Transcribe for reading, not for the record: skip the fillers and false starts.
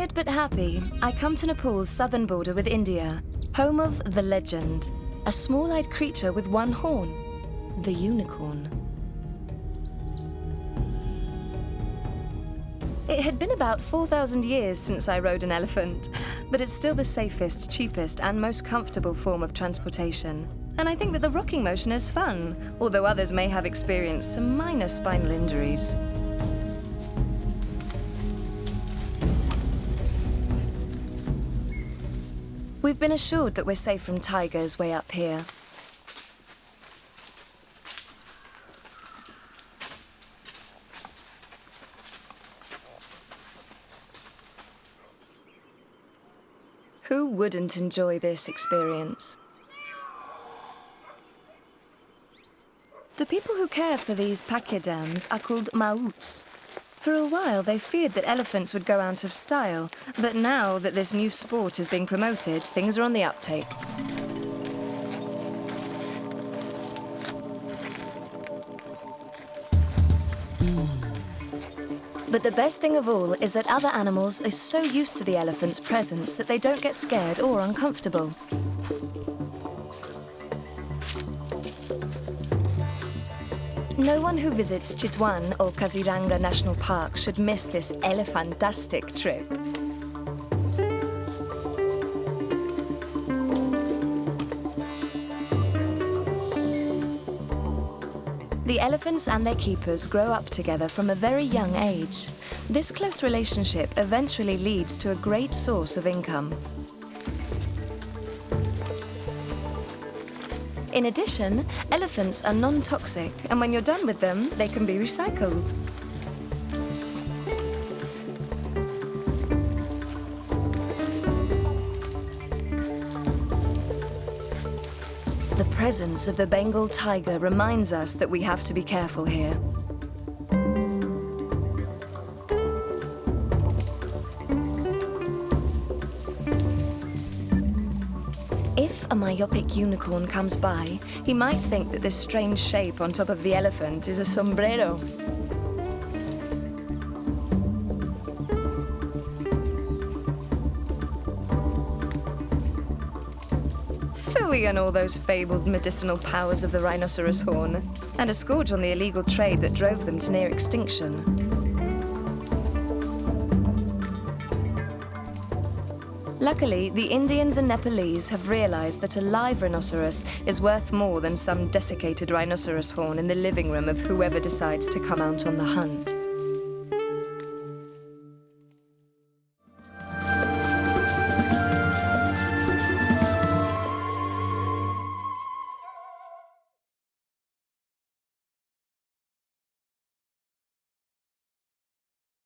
Tired but happy, I come to Nepal's southern border with India, home of the legend, a small-eyed creature with one horn, the unicorn. It had been about 4,000 years since I rode an elephant, but it's still the safest, cheapest, and most comfortable form of transportation. And I think that the rocking motion is fun, although others may have experienced some minor spinal injuries. We've been assured that we're safe from tigers way up here. Who wouldn't enjoy this experience? The people who care for these pakedams are called Mahouts. For a while, they feared that elephants would go out of style, but now that this new sport is being promoted, things are on the uptake. But the best thing of all is that other animals are so used to the elephant's presence that they don't get scared or uncomfortable. No one who visits Chitwan or Kaziranga National Park should miss this elephantastic trip. The elephants and their keepers grow up together from a very young age. This close relationship eventually leads to a great source of income. In addition, elephants are non-toxic, and when you're done with them, they can be recycled. The presence of the Bengal tiger reminds us that we have to be careful here. If a myopic unicorn comes by, he might think that this strange shape on top of the elephant is a sombrero. Phooey on all those fabled medicinal powers of the rhinoceros horn, and a scourge on the illegal trade that drove them to near extinction. Luckily, the Indians and Nepalese have realized that a live rhinoceros is worth more than some desiccated rhinoceros horn in the living room of whoever decides to come out on the hunt.